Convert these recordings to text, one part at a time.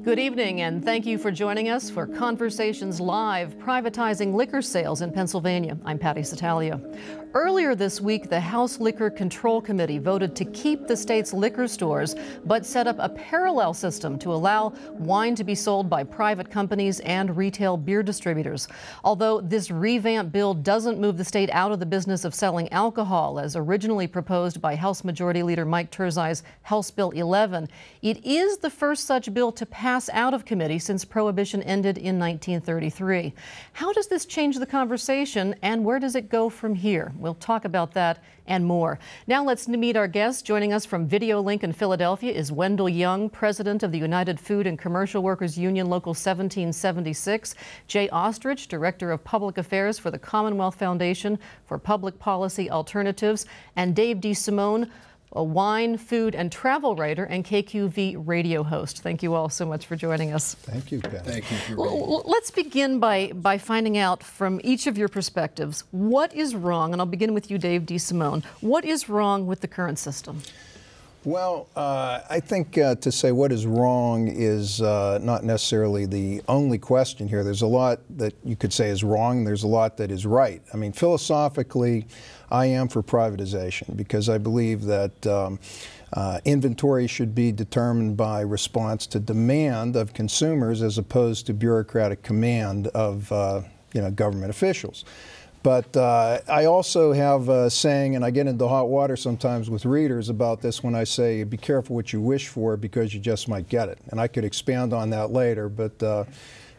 Good evening, and thank you for joining us for Conversations Live, privatizing liquor sales in Pennsylvania. I'm Patty Satalia. Earlier this week, the House Liquor Control Committee voted to keep the state's liquor stores, but set up a parallel system to allow wine to be sold by private companies and retail beer distributors. Although this revamped bill doesn't move the state out of the business of selling alcohol, as originally proposed by House Majority Leader Mike Terzai's House Bill 11, it is the first such bill to pass out of committee since Prohibition ended in 1933. How does this change the conversation, and where does it go from here? We'll talk about that and more. Now let's meet our guest. Joining us from Video Link in Philadelphia is Wendell Young, president of the United Food and Commercial Workers Union Local 1776, Jay Ostrich, director of public affairs for the Commonwealth Foundation for Public Policy Alternatives, and Dave DeSimone, a wine, food, and travel writer and KQV radio host. Thank you all so much for joining us. Thank you, Pat. Thank you for being here. Let's begin by finding out from each of your perspectives what is wrong, and I'll begin with you, Dave DeSimone. What is wrong with the current system? Well, I think to say what is wrong is not necessarily the only question here. There's a lot that you could say is wrong. There's a lot that is right. I mean, philosophically, I am for privatization because I believe that inventory should be determined by response to demand of consumers as opposed to bureaucratic command of government officials. But I also have a saying, and I get into hot water sometimes with readers about this when I say, be careful what you wish for because you just might get it. And I could expand on that later, but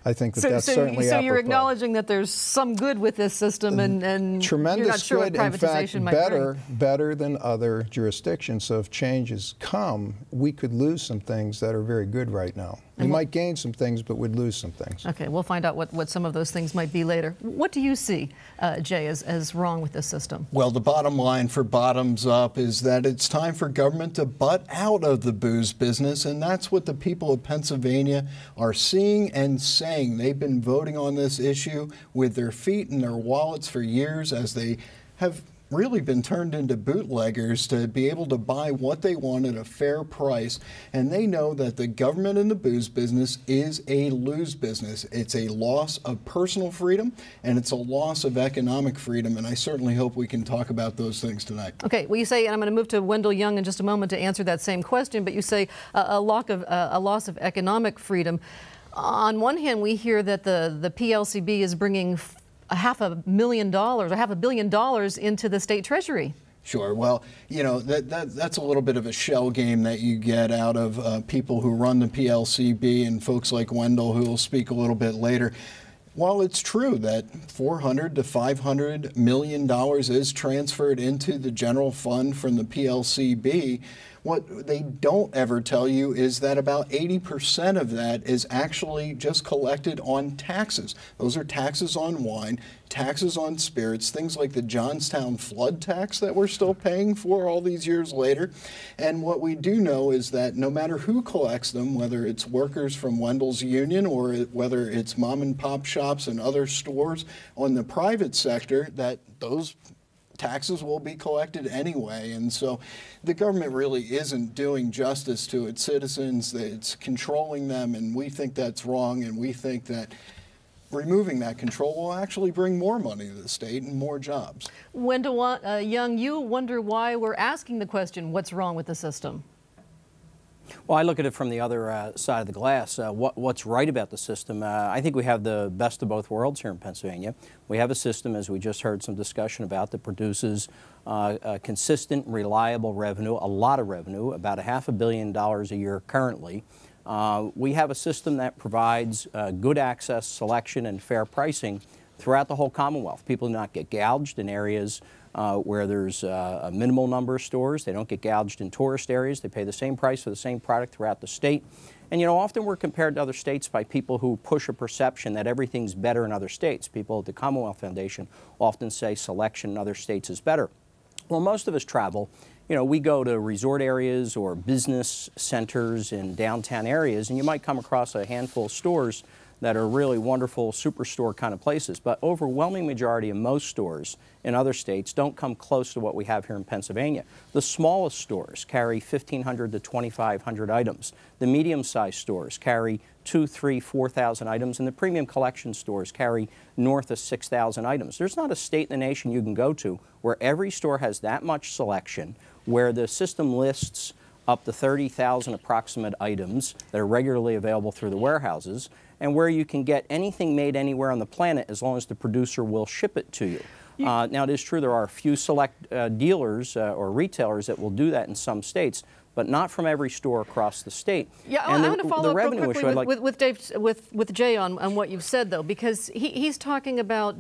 I think that that's certainly So apropos. You're acknowledging that there's some good with this system, and tremendous you're not sure good, what privatization in might fact, better than other jurisdictions. So if changes come, we could lose some things that are very good right now. We might gain some things, but we'd lose some things. Okay, we'll find out what some of those things might be later. What do you see, Jay, as wrong with this system? Well, the bottom line for Bottoms Up is that it's time for government to butt out of the booze business, and that's what the people of Pennsylvania are seeing and saying. They've been voting on this issue with their feet in their wallets for years, as they have really been turned into bootleggers to be able to buy what they want at a fair price. And they know that the government in the booze business is a lose business. It's a loss of personal freedom, and it's a loss of economic freedom. And I certainly hope we can talk about those things tonight. Okay, well, you say, and I'm going to move to Wendell Young in just a moment to answer that same question, but you say a loss of economic freedom. On one hand, we hear that the PLCB is bringing $500 million or $500 million into the state treasury. Sure. Well, you know, that's a little bit of a shell game that you get out of people who run the PLCB and folks like Wendell, who will speak a little bit later. While it's true that $400 to $500 million is transferred into the general fund from the PLCB, what they don't ever tell you is that about 80% of that is actually just collected on taxes. Those are taxes on wine, taxes on spirits, things like the Johnstown flood tax that we're still paying for all these years later. And what we do know is that no matter who collects them, whether it's workers from Wendell's union or whether it's mom and pop shops and other stores on the private sector, that those taxes will be collected anyway. And so the government really isn't doing justice to its citizens. It's controlling them, and we think that's wrong, and we think that removing that control will actually bring more money to the state and more jobs. Wendell Young, you wonder why we're asking the question, what's wrong with the system? Well, I look at it from the other side of the glass. What's right about the system? I think we have the best of both worlds here in Pennsylvania. We have a system, as we just heard some discussion about, that produces consistent, reliable revenue, a lot of revenue, about $500 million a year currently. We have a system that provides good access, selection, and fair pricing throughout the whole Commonwealth. People do not get gouged in areas where there's a minimal number of stores. They don't get gouged in tourist areas. They pay the same price for the same product throughout the state. And, you know, often we're compared to other states by people who push a perception that everything's better in other states. People at the Commonwealth Foundation often say selection in other states is better. Well, most of us travel. You know, we go to resort areas or business centers in downtown areas, and you might come across a handful of stores that are really wonderful superstore kind of places. But overwhelming majority of most stores in other states don't come close to what we have here in Pennsylvania. The smallest stores carry 1,500 to 2,500 items. The medium-sized stores carry 2,000, 3,000, 4,000 items, and the premium collection stores carry north of 6,000 items. There's not a state in the nation you can go to where every store has that much selection, where the system lists up to 30,000 approximate items that are regularly available through the warehouses, and where you can get anything made anywhere on the planet as long as the producer will ship it to you. Now, it is true there are a few select dealers or retailers that will do that in some states, but not from every store across the state. Yeah, I want to follow up real quickly with Jay on what you've said, though, because he's talking about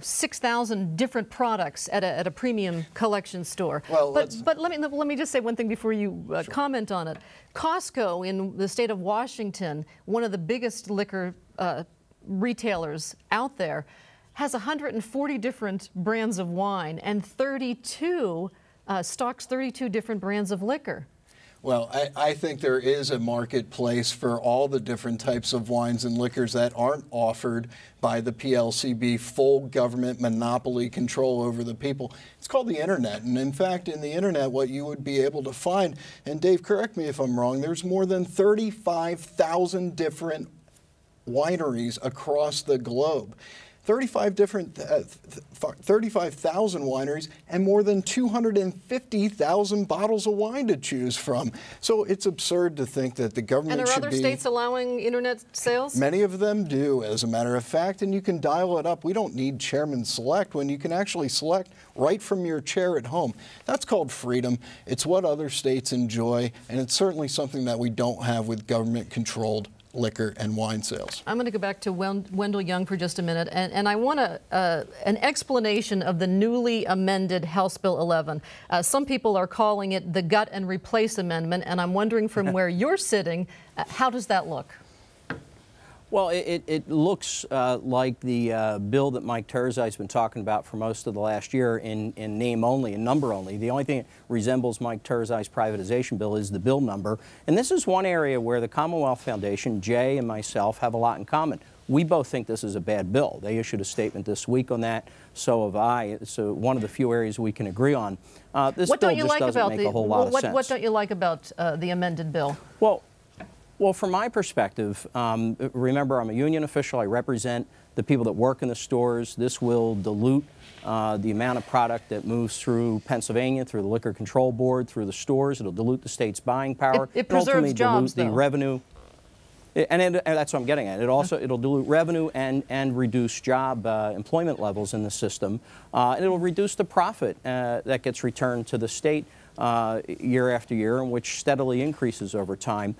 6,000 different products at a premium collection store. Well, but let me just say one thing before you sure. Comment on it. Costco in the state of Washington, one of the biggest liquor retailers out there, has 140 different brands of wine and 32 stocks 32 different brands of liquor. Well, I think there is a marketplace for all the different types of wines and liquors that aren't offered by the PLCB, full government monopoly control over the people. It's called the Internet. And in fact, in the Internet, what you would be able to find, and Dave, correct me if I'm wrong, there's more than 35,000 different wineries across the globe. 35,000 wineries and more than 250,000 bottles of wine to choose from. So it's absurd to think that the government should be... And are other states allowing internet sales? Many of them do, as a matter of fact, and you can dial it up. We don't need Chairman Select when you can actually select right from your chair at home. That's called freedom. It's what other states enjoy, and it's certainly something that we don't have with government-controlled liquor and wine sales. I'm going to go back to Wendell Young for just a minute, and I want an explanation of the newly amended House Bill 11. Some people are calling it the gut and replace amendment, and I'm wondering from where you're sitting, how does that look? Well, it looks like the bill that Mike Terzai has been talking about for most of the last year in name only, in number only. The only thing that resembles Mike Terzai's privatization bill is the bill number. And this is one area where the Commonwealth Foundation, Jay and myself, have a lot in common. We both think this is a bad bill. They issued a statement this week on that. So have I. It's one of the few areas we can agree on. This bill just doesn't make a whole lot of sense. What don't you like about the amended bill? Well, from my perspective, remember, I'm a union official. I represent the people that work in the stores. This will dilute the amount of product that moves through Pennsylvania, through the Liquor Control Board, through the stores. It'll dilute the state's buying power. It preserves jobs, dilute the revenue. And that's what I'm getting at. It'll dilute revenue and reduce job employment levels in the system. And it'll reduce the profit that gets returned to the state year after year, and which steadily increases over time.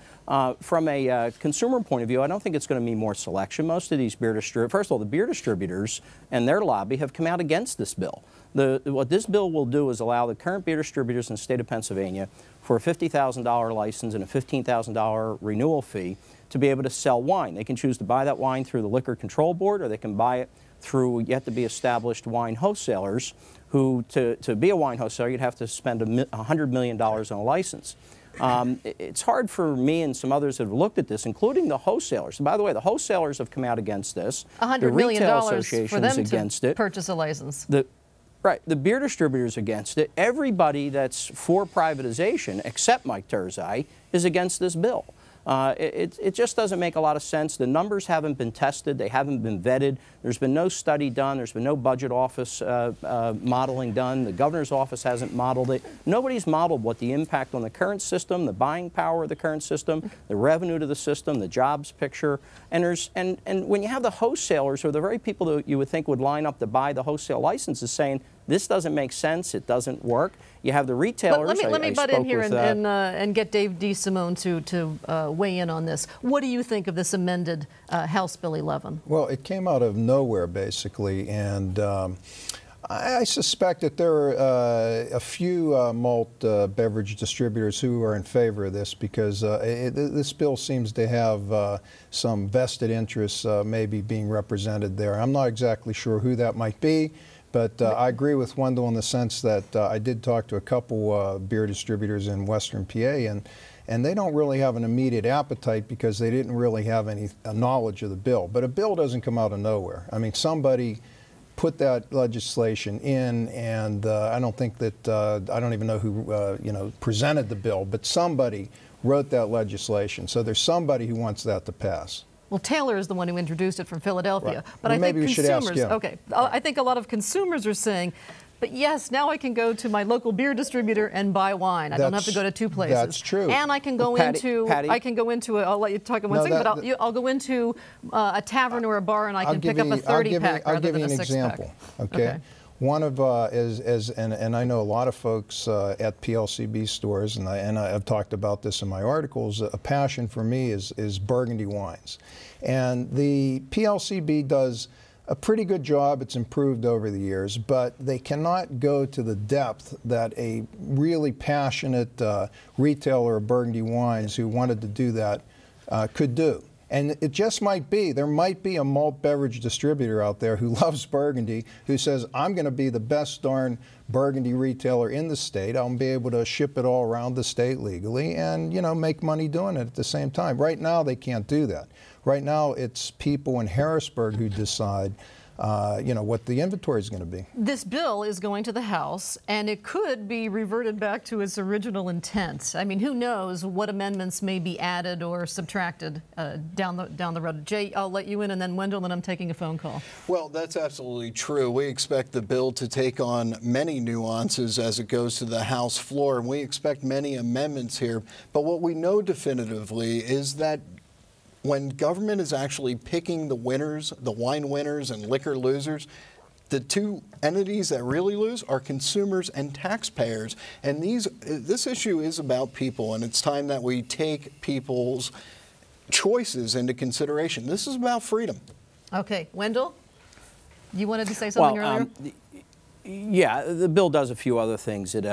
From a consumer point of view, I don't think it's going to mean more selection. Most of these beer distributors, first of all, the beer distributors and their lobby have come out against this bill. What this bill will do is allow the current beer distributors in the state of Pennsylvania for a $50,000 license and a $15,000 renewal fee to be able to sell wine. They can choose to buy that wine through the Liquor Control Board, or they can buy it through yet to be established wine wholesalers who, to be a wine wholesaler, you'd have to spend $100 million on a license. It's hard for me and some others that have looked at this, including the wholesalers. And by the way, the wholesalers have come out against this. $100 million for them to purchase a license. Right, the beer distributors against it. Everybody that's for privatization, except Mike Terzai, is against this bill. It just doesn't make a lot of sense. The numbers haven't been tested. They haven't been vetted. There's been no study done. There's been no budget office modeling done. The governor's office hasn't modeled it. Nobody's modeled what the impact on the current system, the buying power of the current system, the revenue to the system, the jobs picture. And when you have the wholesalers, or the very people that you would think would line up to buy the wholesale licenses, saying this doesn't make sense, it doesn't work. You have the retailers. Let me butt in here and get Dave DeSimone to weigh in on this. What do you think of this amended House Bill 11? Well, it came out of nowhere, basically, and I suspect that there are a few malt beverage distributors who are in favor of this, because this bill seems to have some vested interests maybe being represented there. I'm not exactly sure who that might be. But I agree with Wendell in the sense that I did talk to a couple beer distributors in Western PA, and they don't really have an immediate appetite because they didn't really have any knowledge of the bill. But a bill doesn't come out of nowhere. I mean, somebody put that legislation in, and I don't think that I don't even know who presented the bill, but somebody wrote that legislation. So there's somebody who wants that to pass. Well, Taylor is the one who introduced it from Philadelphia. Right. But Well, I think maybe we should ask him. Okay, I think a lot of consumers are saying, but yes, now I can go to my local beer distributor and buy wine. I don't have to go to two places. That's true. And I can go I'll let you talk in one second, but I'll go into a tavern or a bar and I can pick up a 30-pack rather than a 6-pack. I'll give you an example, okay? One of, and I know a lot of folks at PLCB stores, and I've talked about this in my articles, a passion for me is Burgundy wines. And the PLCB does a pretty good job. It's improved over the years, but they cannot go to the depth that a really passionate retailer of Burgundy wines who wanted to do that could do. And it just might be, there might be a malt beverage distributor out there who loves Burgundy, who says, I'm going to be the best darn Burgundy retailer in the state. I'll be able to ship it all around the state legally and, make money doing it at the same time. Right now, they can't do that. Right now, it's people in Harrisburg who decide what the inventory is going to be. This bill is going to the House, and it could be reverted back to its original intent. I mean, who knows what amendments may be added or subtracted down the road. Jay, I'll let you in, and then Wendell, and I'm taking a phone call. Well, that's absolutely true. We expect the bill to take on many nuances as it goes to the House floor, and we expect many amendments here. But what we know definitively is that when government is actually picking the winners, the wine winners and liquor losers, the two entities that really lose are consumers and taxpayers. And this issue is about people, and it's time that we take people's choices into consideration. This is about freedom. Okay, Wendell, you wanted to say something earlier? Yeah, the bill does a few other things. It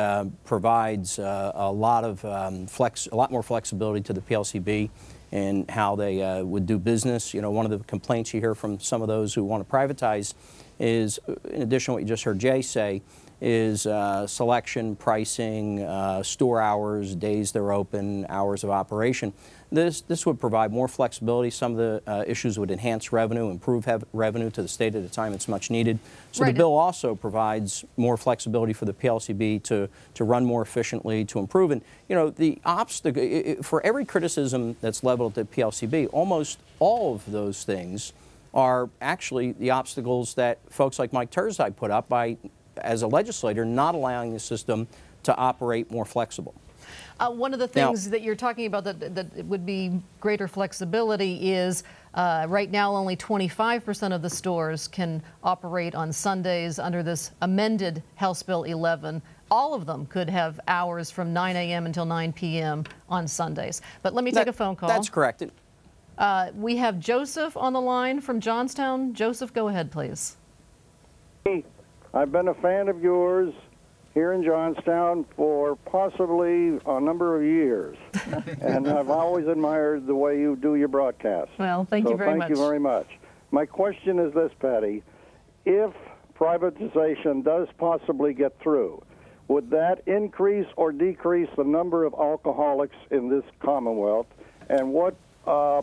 provides a lot more flexibility to the PLCB and how they would do business. One of the complaints you hear from some of those who want to privatize is, in addition to what you just heard Jay say, is selection, pricing, store hours, days they're open, hours of operation. This would provide more flexibility. Some of the issues would enhance revenue, improve revenue to the state at a time it's much needed. So the bill also provides more flexibility for the PLCB to run more efficiently, to improve. And the obstacle for every criticism that's leveled at the PLCB, almost all of those things are actually the obstacles that folks like Mike Turzai put up by, as a legislator, not allowing the system to operate more flexible. One of the things that you're talking about that would be greater flexibility is right now only 25% of the stores can operate on Sundays under this amended House Bill 11. All of them could have hours from 9 a.m. until 9 p.m. on Sundays. But let me take a phone call. That's correct. We have Joseph on the line from Johnstown. Joseph, go ahead, please. Hey, I've been a fan of yours here in Johnstown for possibly a number of years, and I've always admired the way you do your broadcast. Well, thank you very much. Thank you very much. My question is this, Patty. If privatization does possibly get through, would that increase or decrease the number of alcoholics in this Commonwealth, and what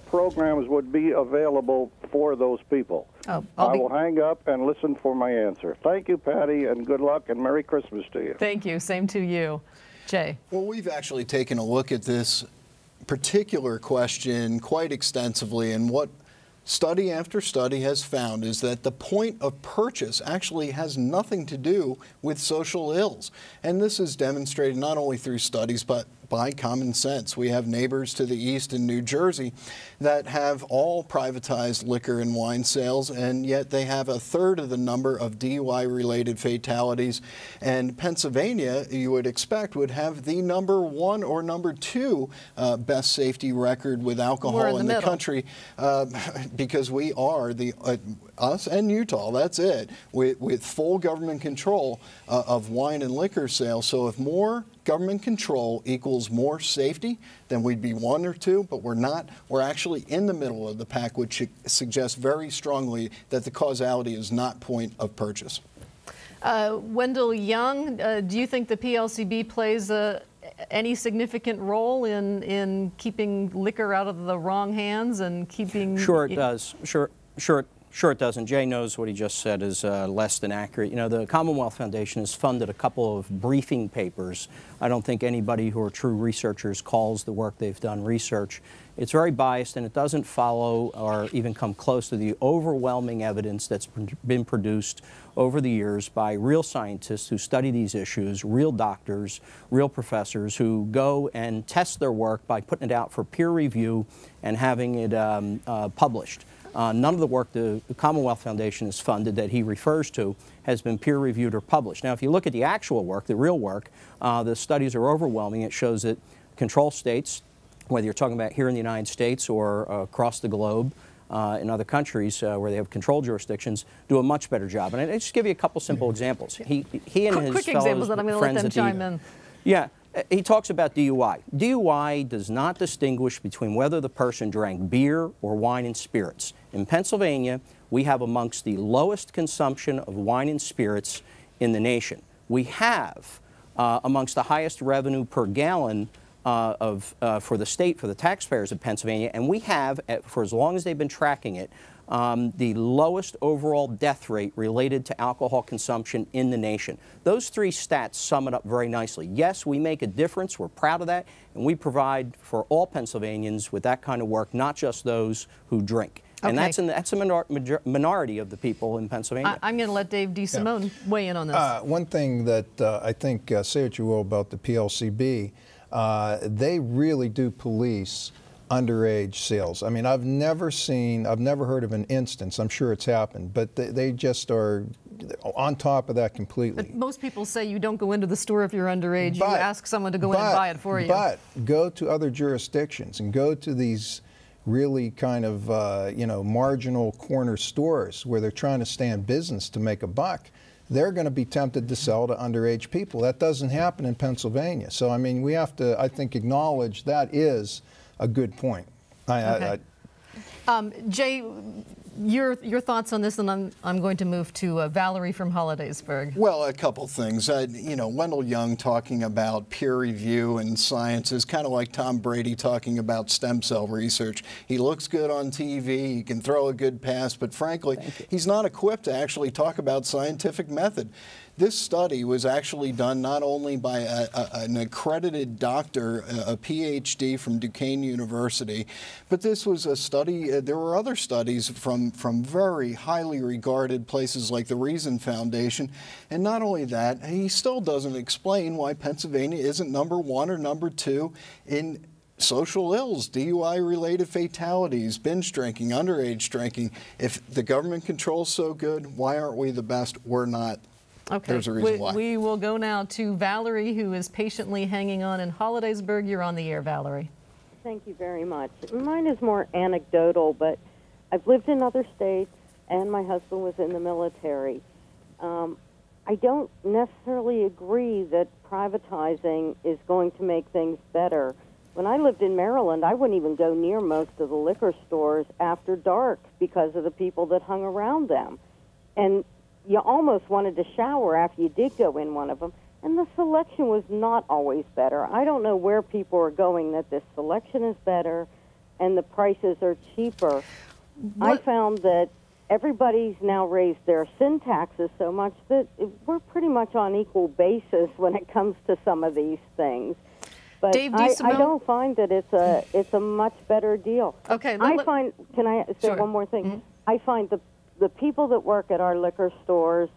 programs would be available for those people? I will hang up and listen for my answer. Thank you, Patty, and good luck and Merry Christmas to you. Thank you. Same to you. Jay. Well, we've actually taken a look at this particular question quite extensively, and what study after study has found is that the point of purchase actually has nothing to do with social ills. And this is demonstrated not only through studies, but by common sense. We have neighbors to the east in New Jersey that have all privatized liquor and wine sales, and yet they have a third of the number of DUI-related fatalities. And Pennsylvania, you would expect, would have the #1 or #2 best safety record with alcohol in the country, because we are us and Utah, that's it, with full government control of wine and liquor sales. So if more government control equals more safety, then we'd be 1 or 2, but we're not. We're actually in the middle of the pack, which suggests very strongly that the causality is not point of purchase. Wendell Young, do you think the PLCB plays a any significant role in keeping liquor out of the wrong hands and keeping? Sure it does. Sure it does, and Jay knows what he just said is less than accurate. You know, the Commonwealth Foundation has funded a couple of briefing papers. I don't think anybody who are true researchers calls the work they've done research. It's very biased, and it doesn't follow or even come close to the overwhelming evidence that's been produced over the years by real scientists who study these issues, real doctors, real professors who go and test their work by putting it out for peer review and having it published. None of the work the Commonwealth Foundation has funded that he refers to has been peer-reviewed or published. Now, if you look at the actual work, the real work, the studies are overwhelming. It shows that control states, whether you're talking about here in the United States or across the globe, in other countries where they have control jurisdictions, do a much better job. And I'll just give you a couple simple examples. He and his quick fellows, examples that I'm going to let them chime in. Yeah. He talks about DUI. DUI does not distinguish between whether the person drank beer or wine and spirits. In Pennsylvania, we have amongst the lowest consumption of wine and spirits in the nation. We have amongst the highest revenue per gallon for the state, for the taxpayers of Pennsylvania, and we have, for as long as they've been tracking it, the lowest overall death rate related to alcohol consumption in the nation. Those three stats sum it up very nicely. Yes, we make a difference. We're proud of that. And we provide for all Pennsylvanians with that kind of work, not just those who drink. And that's a minority of the people in Pennsylvania. I'm going to let Dave DeSimone weigh in on this. One thing that I think, say what you will about the PLCB, they really do police underage sales. I mean, I've never heard of an instance, I'm sure it's happened, but they just are on top of that completely. But most people say you don't go into the store if you're underage, you ask someone to go in and buy it for you. But go to other jurisdictions and go to these really kind of, marginal corner stores where they're trying to stay in business to make a buck. They're going to be tempted to sell to underage people. That doesn't happen in Pennsylvania. So, I mean, we have to, I think, acknowledge that is a good point. Jay, your thoughts on this, and I'm going to move to Valerie from Hollidaysburg. Well, a couple things. Wendell Young talking about peer review and science is kind of like Tom Brady talking about stem cell research. He looks good on TV, he can throw a good pass, but frankly, he's not equipped to actually talk about scientific method. This study was actually done not only by an accredited doctor, a PhD from Duquesne University, but this was a study, there were other studies from very highly regarded places like the Reason Foundation. And not only that, he still doesn't explain why Pennsylvania isn't #1 or #2 in social ills, DUI-related fatalities, binge drinking, underage drinking. If the government control's so good, why aren't we the best? We're not. Okay, there's a reason why. We will go now to Valerie, who is patiently hanging on in Hollidaysburg. You're on the air, Valerie. Thank you very much. Mine is more anecdotal, but I've lived in other states, and my husband was in the military. I don't necessarily agree that privatizing is going to make things better. When I lived in Maryland, I wouldn't even go near most of the liquor stores after dark because of the people that hung around them. And you almost wanted to shower after you did go in one of them, and the selection was not always better. I don't know where people are going that this selection is better and the prices are cheaper. I found that everybody's now raised their sin taxes so much that we're pretty much on equal basis when it comes to some of these things. But Dave I DeSimone? don't find that it's a much better deal. Okay. Can I say Sure. one more thing? Mm-hmm. I find the people that work at our liquor stores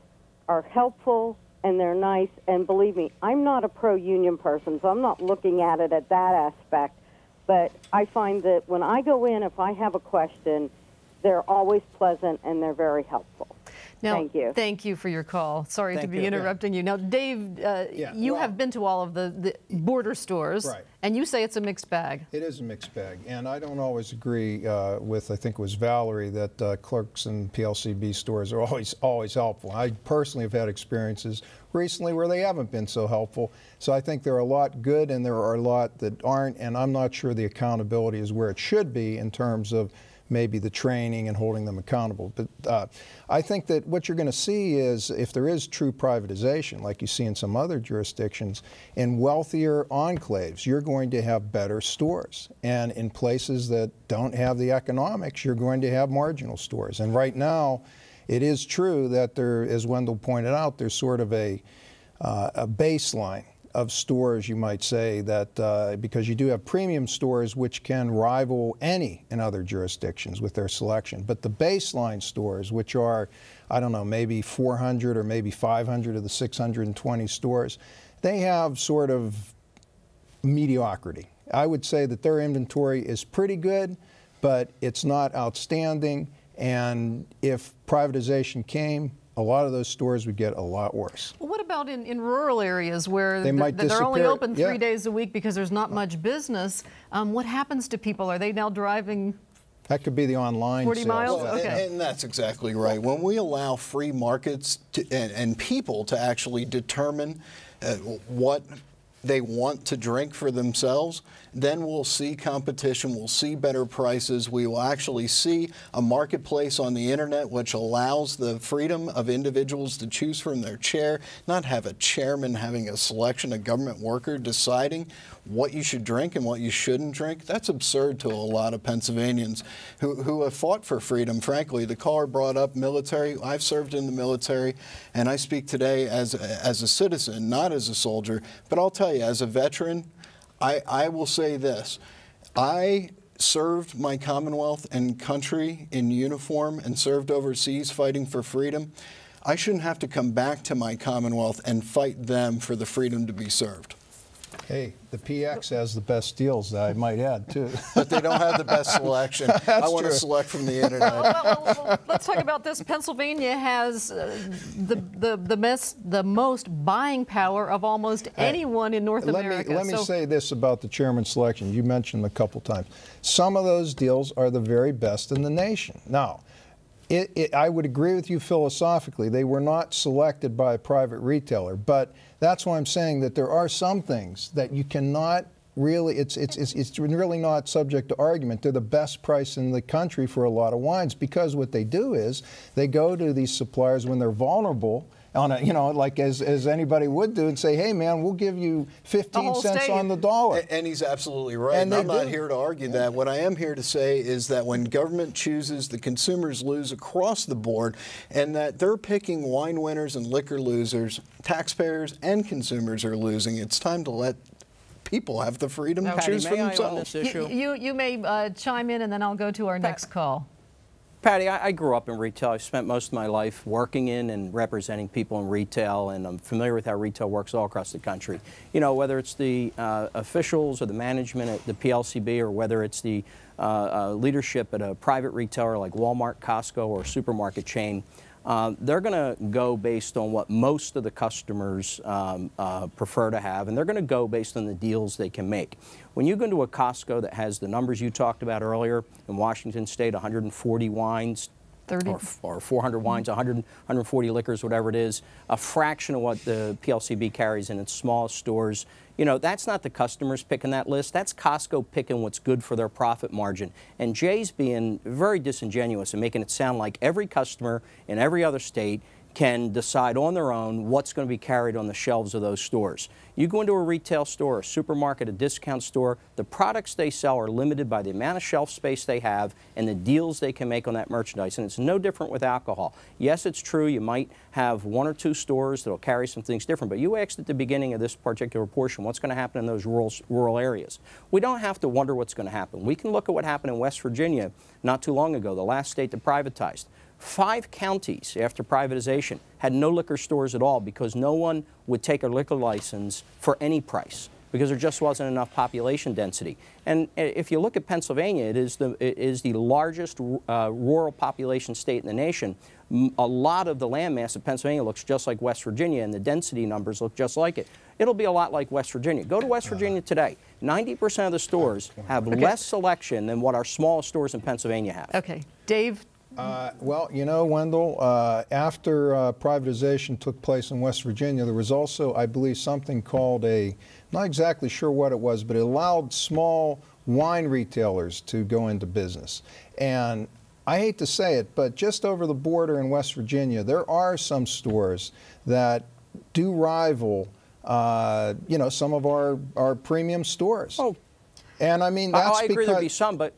are helpful and they're nice. And believe me, I'm not a pro-union person, so I'm not looking at it at that aspect. But I find that when I go in, if I have a question, they're always pleasant and they're very helpful. Now, thank you. Thank you for your call. Sorry to be you. interrupting you. Now, Dave, you have been to all of the border stores, Right. and you say it's a mixed bag. It is a mixed bag, and I don't always agree with, I think it was Valerie, that clerks in PLCB stores are always helpful. I personally have had experiences recently where they haven't been so helpful. So I think there are a lot good and there are a lot that aren't, and I'm not sure the accountability is where it should be in terms of maybe the training and holding them accountable. But I think that what you're going to see is, if there is true privatization, like you see in some other jurisdictions, in wealthier enclaves, you're going to have better stores. And in places that don't have the economics, you're going to have marginal stores. And right now, it is true that there, as Wendell pointed out, there's sort of a baseline of stores, you might say, that because you do have premium stores which can rival any in other jurisdictions with their selection. But the baseline stores, which are, I don't know, maybe 400 or maybe 500 of the 620 stores, they have sort of mediocrity. I would say that their inventory is pretty good, but it's not outstanding. And if privatization came, a lot of those stores would get a lot worse. Well, what about in rural areas where they're only open 3 days a week because there's not much business? What happens to people? Are they now driving? That could be the online 40 sales. miles? Well, Okay. and that's exactly right. When we allow free markets and people to actually determine what they want to drink for themselves, then we'll see competition, we'll see better prices, we will actually see a marketplace on the internet which allows the freedom of individuals to choose from their chair, not have a chairman having a selection, a government worker deciding what you should drink and what you shouldn't drink. That's absurd to a lot of Pennsylvanians who have fought for freedom. Frankly, the caller brought up military. I've served in the military, and I speak today as a citizen, not as a soldier. But I'll tell you, as a veteran, I will say this. I served my Commonwealth and country in uniform and served overseas fighting for freedom. I shouldn't have to come back to my Commonwealth and fight them for the freedom to be served. Hey, the PX has the best deals, I might add, too. But they don't have the best selection. I want to select from the internet. Well, let's talk about this. Pennsylvania has the most buying power of almost anyone in North America. Let me say this about the chairman selection. You mentioned them a couple times. Some of those deals are the very best in the nation. Now, I would agree with you philosophically. They were not selected by a private retailer, but that's why I'm saying that there are some things that you cannot really, it's really not subject to argument. They're the best price in the country for a lot of wines, because what they do is they go to these suppliers when they're vulnerable, on a, like as anybody would do, and say, hey man, we'll give you 15 cents on the dollar. And he's absolutely right. And I'm not here to argue that. What I am here to say is that when government chooses, the consumers lose across the board, and that they're picking wine winners and liquor losers. Taxpayers and consumers are losing. It's time to let people have the freedom to choose for themselves. You may chime in, and then I'll go to our next call. Patty, I grew up in retail. I spent most of my life working in and representing people in retail, and I'm familiar with how retail works all across the country. You know, whether it's the officials or the management at the PLCB, or whether it's the leadership at a private retailer like Walmart, Costco, or supermarket chain, they're going to go based on what most of the customers prefer to have, and they're going to go based on the deals they can make. When you go into a Costco that has the numbers you talked about earlier, in Washington State, 140 wines, 30 or 400 wines, 140 liquors, whatever it is, a fraction of what the PLCB carries in its smallest stores. You know, that's not the customers picking that list. That's Costco picking what's good for their profit margin. And Jay's being very disingenuous and making it sound like every customer in every other state can decide on their own what's going to be carried on the shelves of those stores. You go into a retail store, a supermarket, a discount store, the products they sell are limited by the amount of shelf space they have and the deals they can make on that merchandise. And it's no different with alcohol. Yes, it's true, you might have one or two stores that'll carry some things different, but you asked at the beginning of this particular portion, what's going to happen in those rural areas? We don't have to wonder what's going to happen. We can look at what happened in West Virginia not too long ago, the last state that privatized. 5 counties after privatization had no liquor stores at all because no one would take a liquor license for any price because there just wasn't enough population density. And if you look at Pennsylvania, it is the largest rural population state in the nation. A lot of the landmass of Pennsylvania looks just like West Virginia, and the density numbers look just like it. It'll be a lot like West Virginia. Go to West Virginia today. 90% of the stores have less selection than what our smallest stores in Pennsylvania have. Okay. Dave? Well, you know, Wendell, after privatization took place in West Virginia, there was also, I believe, something called a, not exactly sure what it was, but it allowed small wine retailers to go into business. And I hate to say it, but just over the border in West Virginia, there are some stores that do rival, you know, some of our premium stores. Oh, and I mean, that's I agree because there'd be some, but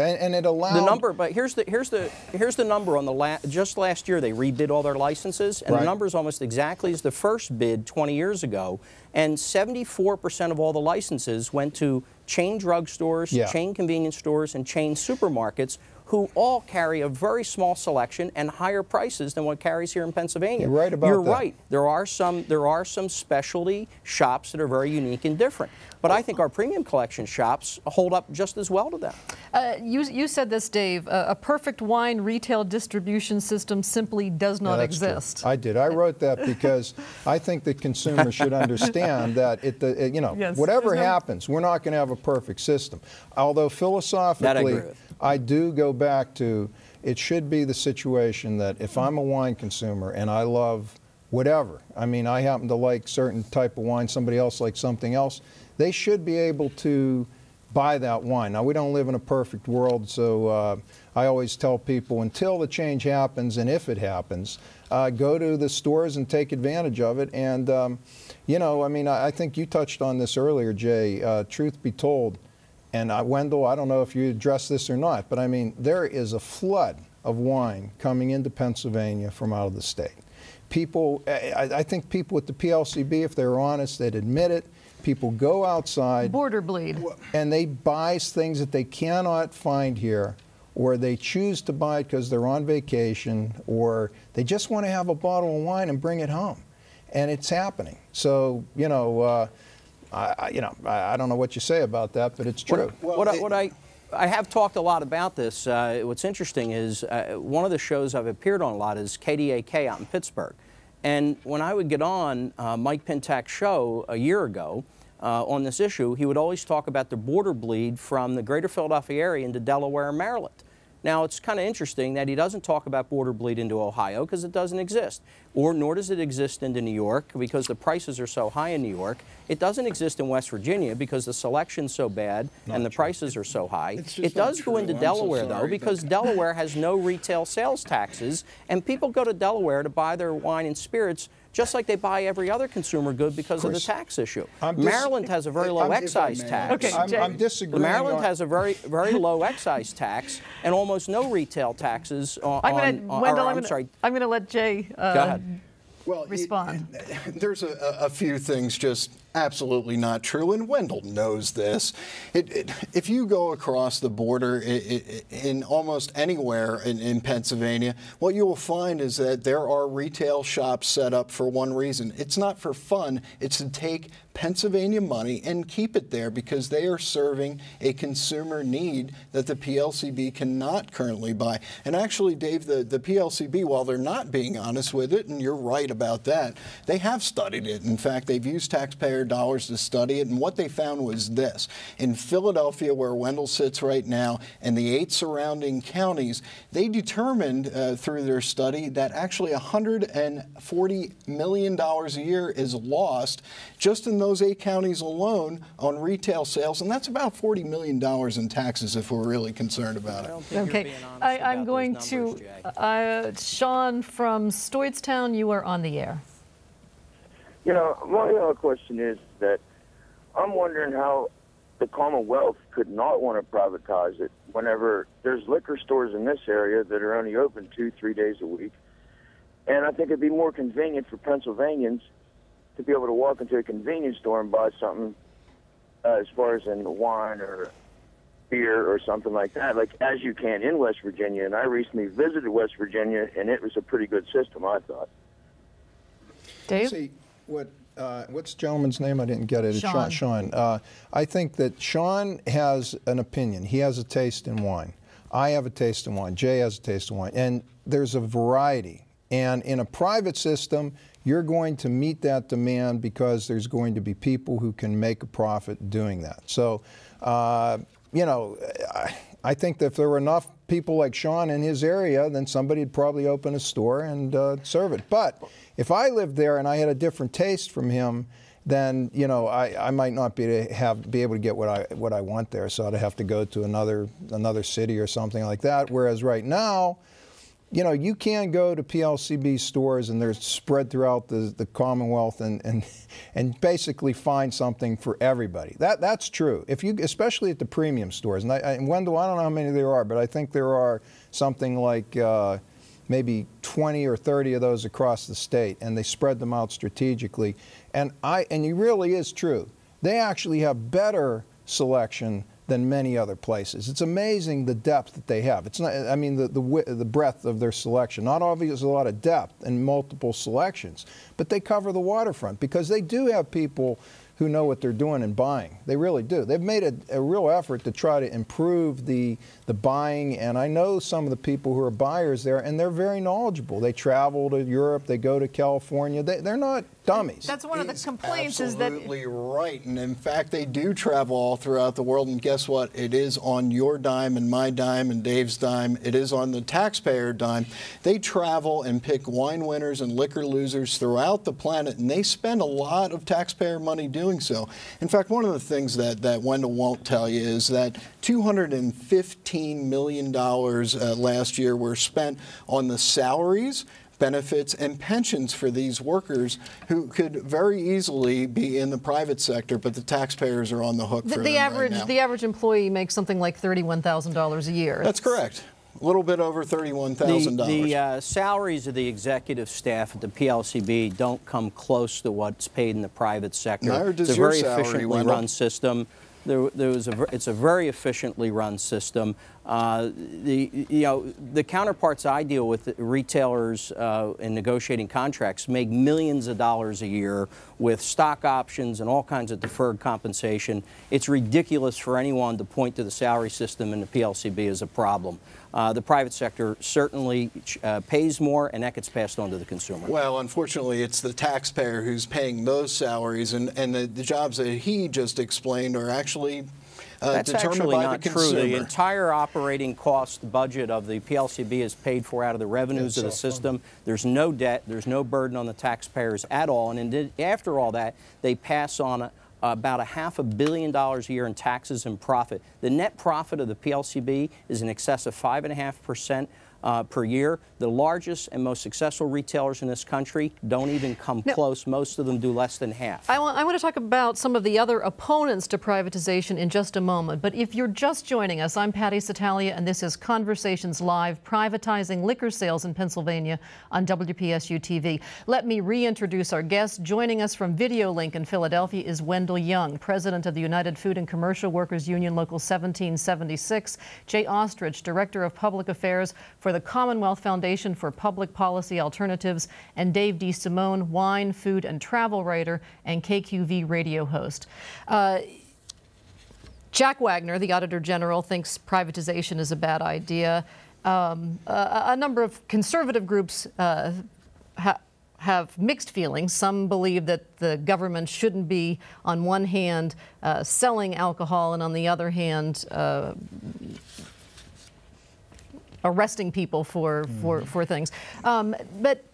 and it allowed the number. But here's the number on the just last year they rebid all their licenses, and right. the number is almost exactly as the first bid 20 years ago. And 74% of all the licenses went to chain drugstores, yeah. chain convenience stores, and chain supermarkets, who all carry a very small selection and higher prices than what carries here in Pennsylvania. You're right about that. You're right. There are some specialty shops that are very unique and different. But I think our premium collection shops hold up just as well to them. You said this, Dave. A perfect wine retail distribution system simply does not exist. True. I did. I wrote that because I think that consumers should understand that you know, yes, whatever happens, we're not going to have a perfect system. Although philosophically, I do go back to it should be the situation that if I'm a wine consumer and I love whatever, I mean, I happen to like certain type of wine, somebody else likes something else, they should be able to buy that wine. Now, we don't live in a perfect world, so I always tell people until the change happens, and if it happens, go to the stores and take advantage of it. And, you know, I mean, I think you touched on this earlier, Jay. Truth be told, and Wendell, I don't know if you addressed this or not, but I mean, there is a flood of wine coming into Pennsylvania from out of the state. People, I think people with the PLCB, if they're honest, they'd admit it. People go outside. Border bleed. And they buy things that they cannot find here, or they choose to buy it because they're on vacation, or they just want to have a bottle of wine and bring it home. And it's happening. So, you know, I don't know what you say about that, but it's true. I have talked a lot about this. What's interesting is one of the shows I've appeared on a lot is KDAK out in Pittsburgh. And when I would get on Mike Pintak's show a year ago on this issue, he would always talk about the border bleed from the greater Philadelphia area into Delaware and Maryland. Now, it's kind of interesting that he doesn't talk about border bleed into Ohio because it doesn't exist, nor does it exist into New York because the prices are so high in New York. It doesn't exist in West Virginia because the selection's so bad and the prices are so high. It does go into Delaware, though, because Delaware has no retail sales taxes, and people go to Delaware to buy their wine and spirits just like they buy every other consumer good because of the tax issue. Maryland has a very low excise tax. Okay, I'm disagreeing. Maryland has a very low excise tax and almost no retail taxes I'm going to let Jay Go ahead. respond. There's a few things just absolutely not true, and Wendell knows this. If you go across the border in almost anywhere in Pennsylvania, what you will find is that there are retail shops set up for one reason. It's not for fun. It's to take Pennsylvania money and keep it there because they are serving a consumer need that the PLCB cannot currently buy. And actually, Dave, the PLCB, while they're not being honest with it, and you're right about that, they have studied it. In fact, they've used taxpayer dollars to study it, and what they found was this. In Philadelphia, where Wendell sits right now, and the 8 surrounding counties, they determined through their study that actually $140 million a year is lost just in those 8 counties alone on retail sales, and that's about $40 million in taxes if we're really concerned about it. Okay, I'm going to, Sean from Stoytstown, you are on the air. You know, my question is that I'm wondering how the Commonwealth could not want to privatize it whenever there's liquor stores in this area that are only open 2-3 days a week. And I think it'd be more convenient for Pennsylvanians to be able to walk into a convenience store and buy something as far as in wine or beer or something like that, like as you can in West Virginia. And I recently visited West Virginia, and it was a pretty good system, I thought. Dave? See, what's the gentleman's name? I didn't get it. Sean. It's Sean. I think that Sean has an opinion. He has a taste in wine. I have a taste in wine. Jay has a taste in wine. And there's a variety. And in a private system, you're going to meet that demand because there's going to be people who can make a profit doing that. So, you know, I think that if there were enough people like Sean in his area, then somebody would probably open a store and serve it. But if I lived there and I had a different taste from him, then I might not be able to get what I want there, so I'd have to go to another city or something like that. Whereas right now, you can go to PLCB stores and they're spread throughout the Commonwealth and basically find something for everybody. That's true. Especially at the premium stores. And Wendell, I don't know how many there are, but I think there are something like maybe 20 or 30 of those across the state, and they spread them out strategically. And it really is true. They actually have better selection than many other places. It's amazing the depth that they have. It's not, I mean, the breadth of their selection. Not obviously a lot of depth and multiple selections, but they cover the waterfront because they do have people who know what they're doing in buying. They really do. They've made a real effort to try to improve the buying, and I know some of the people who are buyers there, and they're very knowledgeable. They travel to Europe, they go to California. They're not dummies. That's one of the complaints is that... Absolutely right, and in fact they do travel all throughout the world, and guess what? It is on your dime and my dime and Dave's dime. It is on the taxpayer dime. They travel and pick wine winners and liquor losers throughout the planet, and they spend a lot of taxpayer money doing so. In fact, one of the things that Wendell won't tell you is that $215 million last year were spent on the salaries, benefits, and pensions for these workers who could very easily be in the private sector, but the taxpayers are on the hook for them right now. The average employee makes something like $31,000 a year. That's correct. A little bit over $31,000. The salaries of the executive staff at the PLCB don't come close to what's paid in the private sector. Neither does it's a your very salary, efficiently Wendell. run system. It's a very efficiently run system. The counterparts I deal with, retailers in negotiating contracts, make millions of dollars a year with stock options and all kinds of deferred compensation. It's ridiculous for anyone to point to the salary system in the PLCB as a problem. The private sector certainly pays more, and that gets passed on to the consumer. Well, unfortunately, it's the taxpayer who's paying those salaries, and the jobs that he just explained are actually That's determined actually by not the true. consumer. The entire operating cost budget of the PLCB is paid for out of the revenues of the system. There's no debt. There's no burden on the taxpayers at all. And indeed, after all that, they pass on about $500 million a year in taxes and profit. The net profit of the PLCB is in excess of 5.5% per year. The largest and most successful retailers in this country don't even come close. Most of them do less than half. I want to talk about some of the other opponents to privatization in just a moment. But if you're just joining us, I'm Patty Satalia, and this is Conversations Live, privatizing liquor sales in Pennsylvania on WPSU TV. Let me reintroduce our guest. Joining us from Video Link in Philadelphia is Wendell Young, president of the United Food and Commercial Workers Union Local 1776. Jay Ostrich, director of public affairs for the Commonwealth Foundation for Public Policy Alternatives, and Dave DeSimone, wine, food, and travel writer and KQV radio host. Jack Wagner, the Auditor General, thinks privatization is a bad idea. A number of conservative groups have mixed feelings. Some believe that the government shouldn't be, on one hand, selling alcohol, and on the other hand, arresting people for things. But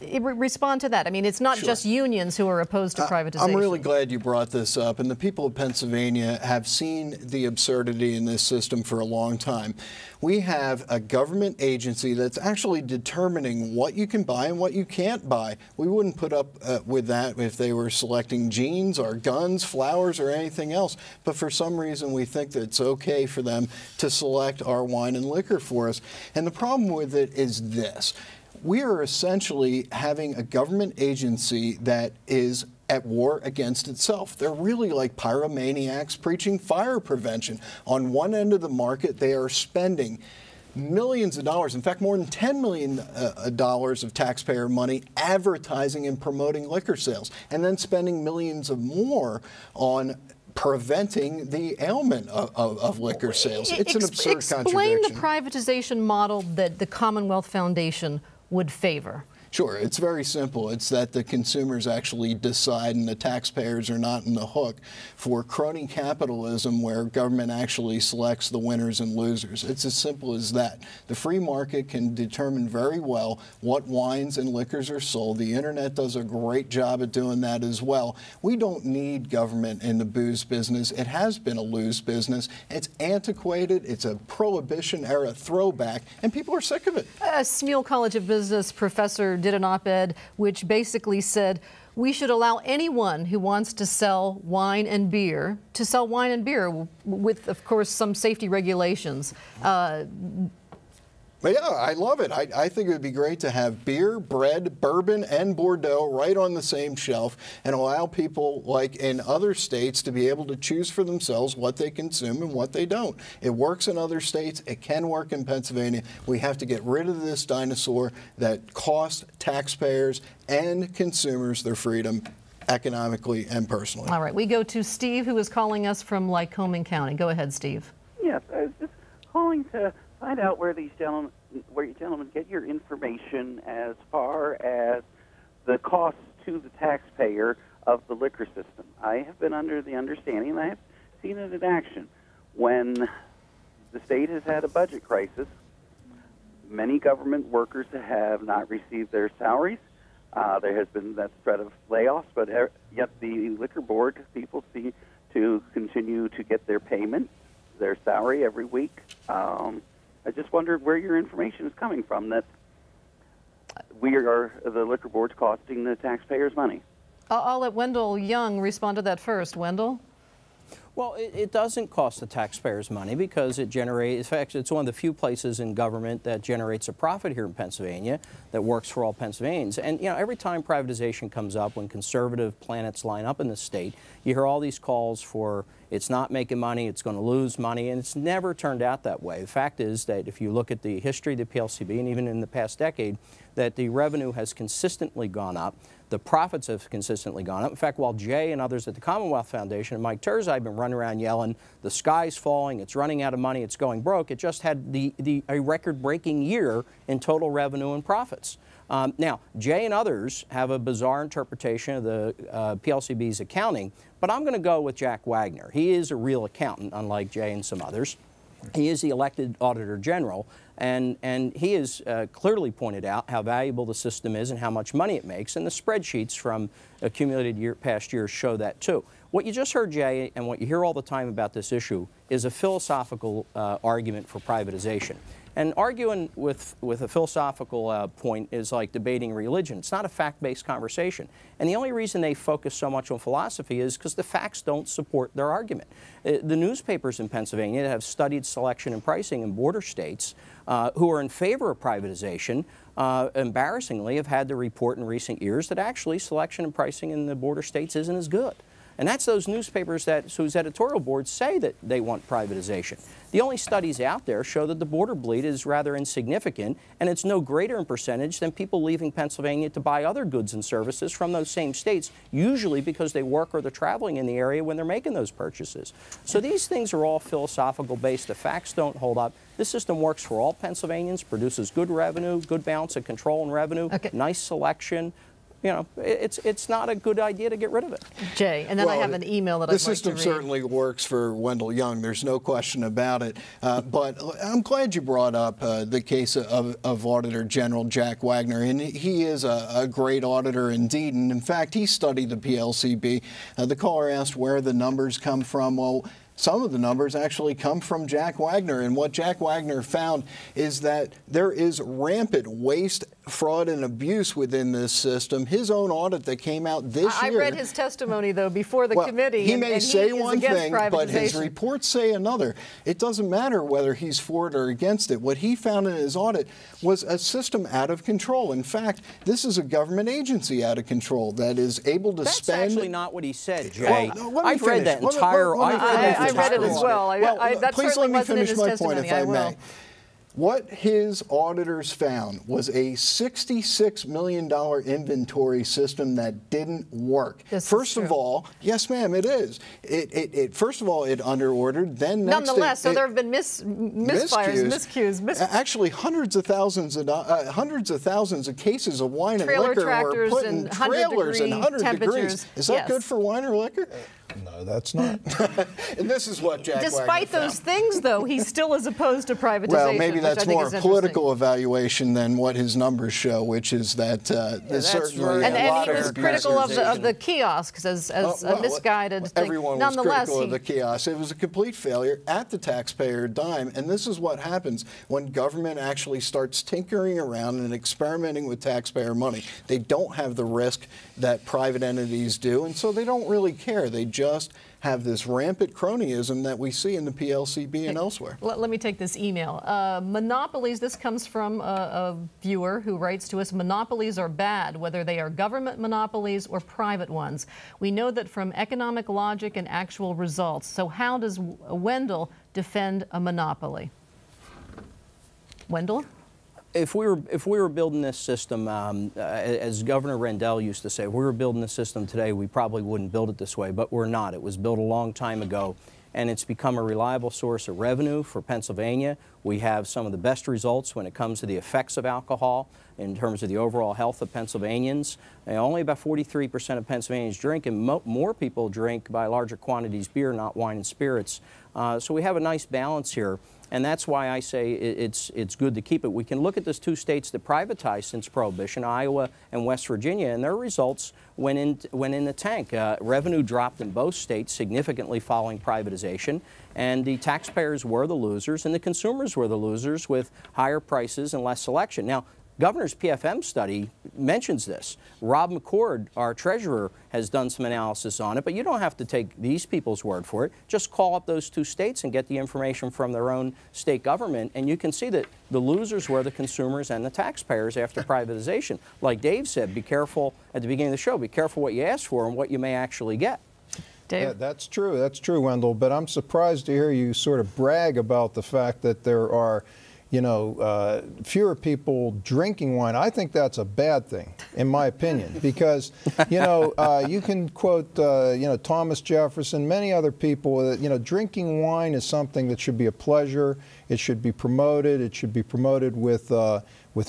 respond to that. I mean, it's not just unions who are opposed to privatization. I'm really glad you brought this up, and the people of Pennsylvania have seen the absurdity in this system for a long time. We have a government agency that's actually determining what you can buy and what you can't buy. We wouldn't put up with that if they were selecting jeans or guns, flowers, or anything else. But for some reason, we think that it's okay for them to select our wine and liquor for us. And the problem with it is this. We are essentially having a government agency that is at war against itself. They're really like pyromaniacs preaching fire prevention. On one end of the market, they are spending millions of dollars, in fact, more than $10 million of taxpayer money advertising and promoting liquor sales, and then spending millions of more on preventing the ailment of liquor sales. It's an absurd contradiction. Explain the privatization model that the Commonwealth Foundation would favor. Sure, it's very simple. It's that the consumers actually decide and the taxpayers are not in the hook for crony capitalism where government actually selects the winners and losers. It's as simple as that. The free market can determine very well what wines and liquors are sold. The internet does a great job at doing that as well. We don't need government in the booze business. It has been a lose business. It's antiquated. It's a prohibition era throwback, and people are sick of it. A Smeal College of Business professor did an op-ed which basically said we should allow anyone who wants to sell wine and beer to sell wine and beer with, of course, some safety regulations. But yeah, I love it. I think it would be great to have beer, bread, bourbon, and Bordeaux right on the same shelf and allow people, like in other states, to be able to choose for themselves what they consume and what they don't. It works in other states. It can work in Pennsylvania. We have to get rid of this dinosaur that costs taxpayers and consumers their freedom economically and personally. All right, we go to Steve, who is calling us from Lycoming County. Go ahead, Steve. Yes, I was just calling to find out where you gentlemen get your information as far as the costs to the taxpayer of the liquor system. I have been under the understanding, and I have seen it in action, when the state has had a budget crisis, many government workers have not received their salaries. There has been that threat of layoffs, but yet the liquor board people seem to continue to get their payment, their salary every week. I just wondered where your information is coming from, that the liquor board's costing the taxpayers money. I'll let Wendell Young respond to that first. Wendell? Well, it doesn't cost the taxpayers money because it generates, in fact, it's one of the few places in government that generates a profit here in Pennsylvania that works for all Pennsylvanians. And, you know, every time privatization comes up, when conservative planets line up in the state, you hear all these calls for it's not making money, it's going to lose money, and it's never turned out that way. The fact is that if you look at the history of the PLCB, and even in the past decade, that the revenue has consistently gone up. The profits have consistently gone up. In fact, while Jay and others at the Commonwealth Foundation and Mike Terzi have been running around yelling, the sky's falling, it's running out of money, it's going broke, it just had a record-breaking year in total revenue and profits. Now, Jay and others have a bizarre interpretation of the PLCB's accounting, but I'm going to go with Jack Wagner. He is a real accountant, unlike Jay and some others. He is the elected Auditor General, and he has clearly pointed out how valuable the system is and how much money it makes, and the spreadsheets from accumulated past years show that too. What you just heard, Jay, and what you hear all the time about this issue is a philosophical argument for privatization. And arguing with a philosophical point is like debating religion. It's not a fact-based conversation. And the only reason they focus so much on philosophy is because the facts don't support their argument. The newspapers in Pennsylvania that have studied selection and pricing in border states who are in favor of privatization, embarrassingly, have had to report in recent years that actually selection and pricing in the border states isn't as good. And that's those newspapers whose editorial boards say that they want privatization. The only studies out there show that the border bleed is rather insignificant, and it's no greater in percentage than people leaving Pennsylvania to buy other goods and services from those same states, usually because they work or they're traveling in the area when they're making those purchases. So these things are all philosophical based. The facts don't hold up. This system works for all Pennsylvanians, produces good revenue, good balance of control and revenue, nice selection. You know, it's not a good idea to get rid of it. Jay, and then I have an email that I'd like to read. The system certainly works for Wendell Young. There's no question about it. But I'm glad you brought up the case of Auditor General Jack Wagner. And he is a great auditor indeed. And in fact, he studied the PLCB. The caller asked where the numbers come from. Well, some of the numbers actually come from Jack Wagner, and what Jack Wagner found is that there is rampant waste, fraud, and abuse within this system. His own audit that came out this year... I read his testimony, though, before the committee. He may say one thing, but his reports say another. It doesn't matter whether he's for it or against it. What he found in his audit was a system out of control. In fact, this is a government agency out of control that is able to spend... That's actually not what he said, Jay. Well, I've read that entire... I read it as well. Please let me finish my point, if I may. What his auditors found was a $66 million inventory system that didn't work. First of all, yes, ma'am, it is. First of all, it underordered. Then next, nonetheless, so there have been miscues. Actually, hundreds of thousands of cases of wine and liquor were put in trailers and 100 degrees. Is that good for wine or liquor? No, that's not. And this is what Jack Despite Wagner those things, though, he still is opposed to privatization. Well, maybe that's more political evaluation than what his numbers show, which is that there's certainly and a lot he was critical of the kiosks as a misguided thing. Everyone was critical of the kiosks. It was a complete failure at the taxpayer dime. And this is what happens when government actually starts tinkering around and experimenting with taxpayer money. They don't have the risk that private entities do, and so they don't really care. They just have this rampant cronyism that we see in the PLCB and elsewhere. Let me take this email. Monopolies, this comes from a viewer who writes to us, monopolies are bad, whether they are government monopolies or private ones. We know that from economic logic and actual results. So how does Wendell defend a monopoly? Wendell? If we were building this system, as Governor Rendell used to say, if we were building the system today, we probably wouldn't build it this way, but we're not. It was built a long time ago, and it's become a reliable source of revenue for Pennsylvania. We have some of the best results when it comes to the effects of alcohol in terms of the overall health of Pennsylvanians. Only about 43% of Pennsylvanians drink, and more people drink by larger quantities beer, not wine and spirits. So we have a nice balance here. And that's why I say it's good to keep it. We can look at those two states that privatized since Prohibition, Iowa and West Virginia, and their results went in the tank. Revenue dropped in both states significantly following privatization, and the taxpayers were the losers, and the consumers were the losers with higher prices and less selection. Now, Governor's PFM study mentions this. Rob McCord, our treasurer, has done some analysis on it, but you don't have to take these people's word for it. Just call up those two states and get the information from their own state government, and you can see that the losers were the consumers and the taxpayers after privatization. Like Dave said, be careful at the beginning of the show, be careful what you ask for and what you may actually get. Dave? Yeah, that's true, Wendell, but I'm surprised to hear you sort of brag about the fact that there are fewer people drinking wine. I think that's a bad thing, in my opinion, because, you can quote, Thomas Jefferson, many other people, drinking wine is something that should be a pleasure. It should be promoted. It should be promoted with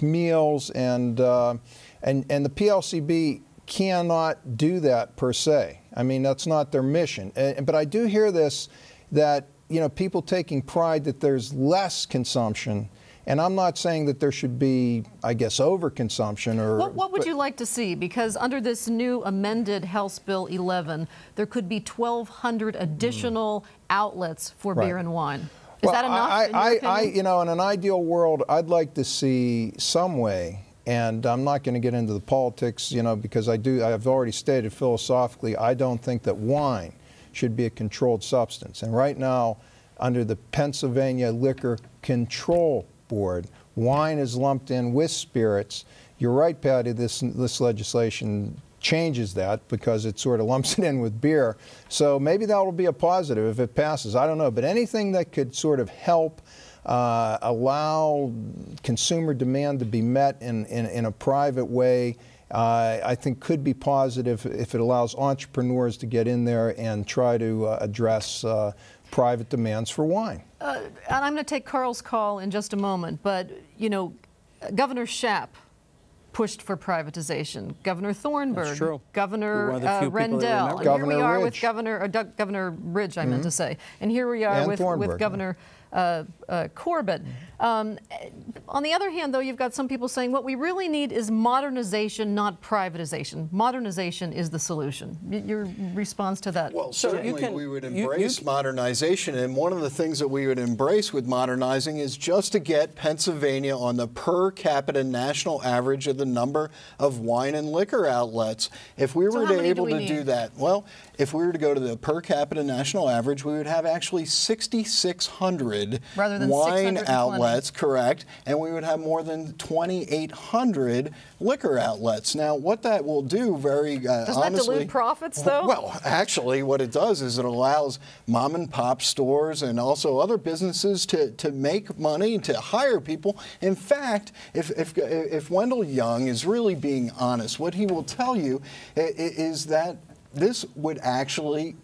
meals, and the PLCB cannot do that per se. I mean, that's not their mission. But I do hear this, that people taking pride that there's less consumption, and I'm not saying that there should be, I guess, overconsumption or... What would you like to see? Because under this new amended House Bill 11, there could be 1,200 additional outlets for beer and wine. Is that enough, in your opinion? In an ideal world, I'd like to see some way, and I'm not going to get into the politics, because I've already stated philosophically, I don't think that wine should be a controlled substance. And right now, under the Pennsylvania Liquor Control Board, wine is lumped in with spirits. You're right, Patty, this legislation changes that because it sort of lumps it in with beer. So maybe that will be a positive if it passes. I don't know. But anything that could sort of help allow consumer demand to be met in a private way, I think could be positive if it allows entrepreneurs to get in there and try to address private demands for wine. And I'm going to take Carl's call in just a moment, but, Governor Schaap pushed for privatization. Governor Thornburg, Governor Rendell, and here we are with Governor Ridge, I meant to say, and here we are with Governor Corbett. On the other hand, though, you've got some people saying what we really need is modernization, not privatization. Modernization is the solution. Your response to that? Well, certainly we would embrace modernization, and one of the things that we would embrace with modernizing is just to get Pennsylvania on the per capita national average of the number of wine and liquor outlets. If we were able to do that, well, if we were to go to the per capita national average, we would have actually 6,600 1,600 rather than wine 620. outlets, correct, and we would have more than 2,800 liquor outlets. Now, what that will do, very doesn't honestly, that dilute profits, though? Well, actually, what it does is it allows mom and pop stores and also other businesses to make money, to hire people. In fact, if Wendell Young is really being honest, what he will tell you is that this would actually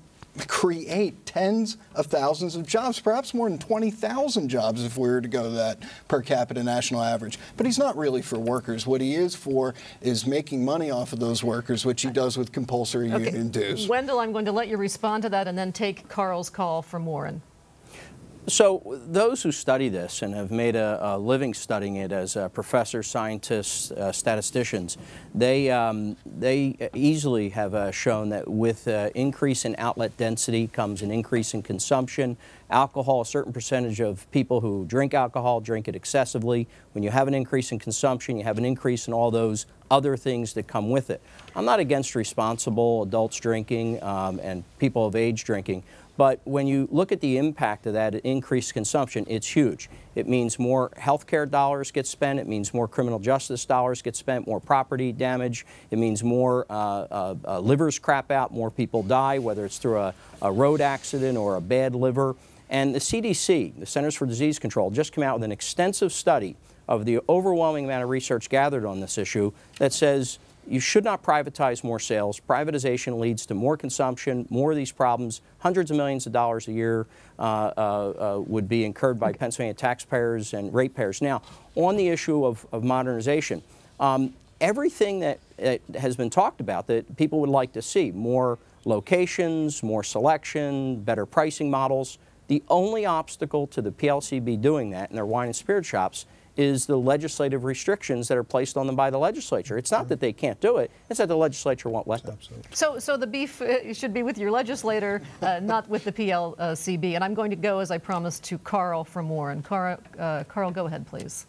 create tens of thousands of jobs, perhaps more than 20,000 jobs if we were to go to that per capita national average. But he's not really for workers. What he is for is making money off of those workers, which he does with compulsory union dues. Wendell, I'm going to let you respond to that and then take Carl's call from Warren. So those who study this and have made a living studying it as professors, scientists, statisticians, they easily have shown that with increase in outlet density comes an increase in consumption. Alcohol, a certain percentage of people who drink alcohol drink it excessively. When you have an increase in consumption, you have an increase in all those other things that come with it. I'm not against responsible adults drinking and people of age drinking. But when you look at the impact of that increased consumption, it's huge. It means more healthcare dollars get spent. It means more criminal justice dollars get spent, more property damage. It means more livers crap out, more people die, whether it's through a road accident or a bad liver. And the CDC, the Centers for Disease Control, just came out with an extensive study of the overwhelming amount of research gathered on this issue that says you should not privatize more sales. Privatization leads to more consumption, more of these problems. Hundreds of millions of dollars a year would be incurred by Pennsylvania taxpayers and ratepayers. Now, on the issue of modernization, everything that has been talked about that people would like to see, more locations, more selection, better pricing models. The only obstacle to the PLCB doing that in their wine and spirit shops is the legislative restrictions that are placed on them by the legislature. It's not that they can't do it, it's that the legislature won't let them. So the beef should be with your legislator, not with the PLCB. And I'm going to go, as I promised, to Carl from Warren. Carl, go ahead, please.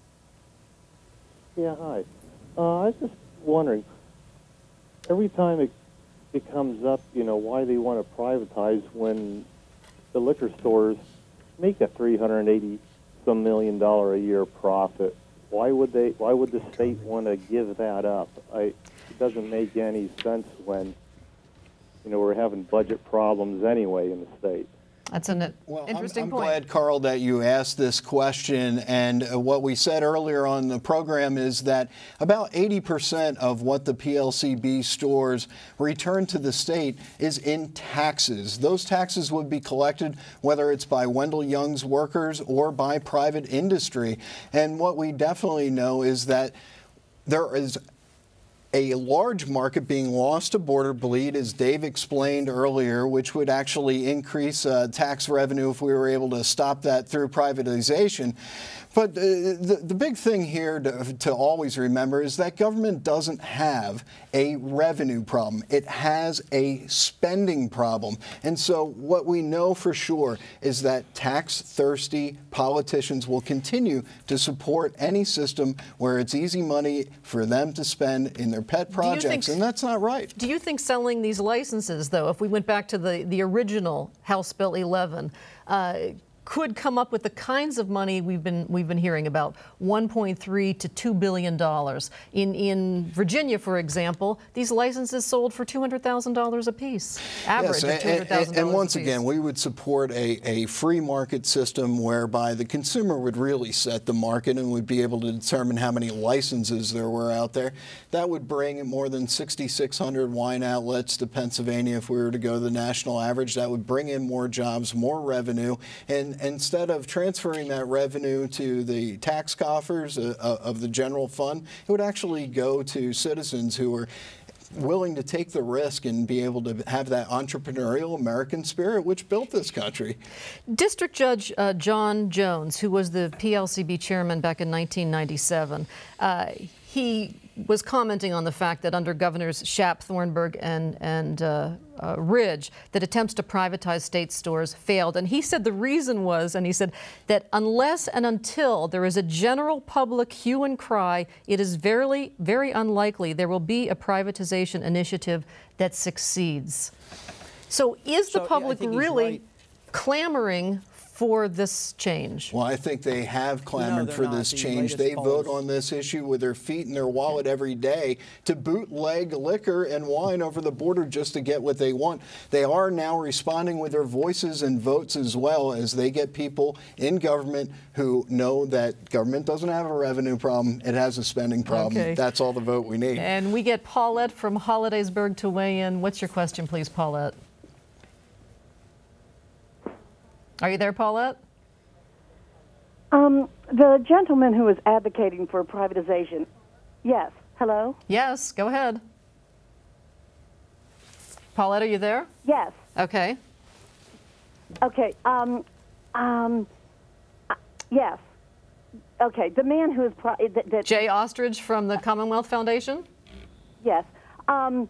Yeah, hi. I was just wondering, every time it comes up, you know, why they want to privatize when the liquor stores make a $380 some $1 million a year profit. Why would the state want to give that up? It doesn't make any sense when, you know, we're having budget problems anyway in the state. That's an interesting point. I'm glad, Carl, that you asked this question. And what we said earlier on the program is that about 80% of what the PLCB stores return to the state is in taxes. Those taxes would be collected whether it's by Wendell Young's workers or by private industry. And what we definitely know is that there is a large market being lost to border bleed, as Dave explained earlier, which would actually increase tax revenue if we were able to stop that through privatization. But the big thing here to always remember is that government doesn't have a revenue problem. It has a spending problem. And so what we know for sure is that tax-thirsty politicians will continue to support any system where it's easy money for them to spend in their pet projects, and that's not right. Do you think selling these licenses, though, if we went back to the original House Bill 11, could come up with the kinds of money we've been hearing about, $1.3 to $2 billion. In Virginia, for example, these licenses sold for $200,000 apiece, average of $200,000 and once apiece. again, we would support a free market system whereby the consumer would really set the market and would be able to determine how many licenses there were out there. That would bring more than 6,600 wine outlets to Pennsylvania if we were to go to the national average. That would bring in more jobs, more revenue, and instead of transferring that revenue to the tax coffers of the general fund, it would actually go to citizens who are willing to take the risk and be able to have that entrepreneurial American spirit which built this country. District Judge John Jones, who was the PLCB chairman back in 1997, he was commenting on the fact that under Governors Shapp, Thornburg, and Ridge, that attempts to privatize state stores failed. And he said the reason was, and he said that unless and until there is a general public hue and cry, it is very, very unlikely there will be a privatization initiative that succeeds. So is the public really clamoring for this change? Well, I think they have clamored for this change. They vote on this issue with their feet in their wallet every day to bootleg liquor and wine over the border just to get what they want. They are now responding with their voices and votes as well, as they get people in government who know that government doesn't have a revenue problem, it has a spending problem. Okay. That's all the vote we need. And we get Paulette from Hollidaysburg to weigh in. What's your question, please, Paulette? Are you there, Paulette? The gentleman who is advocating for privatization. Yes. Hello? Yes, go ahead. Paulette, are you there? Yes. Okay. Okay. Yes. Okay. The man who is Jay Ostrich from the Commonwealth Foundation? Yes. Do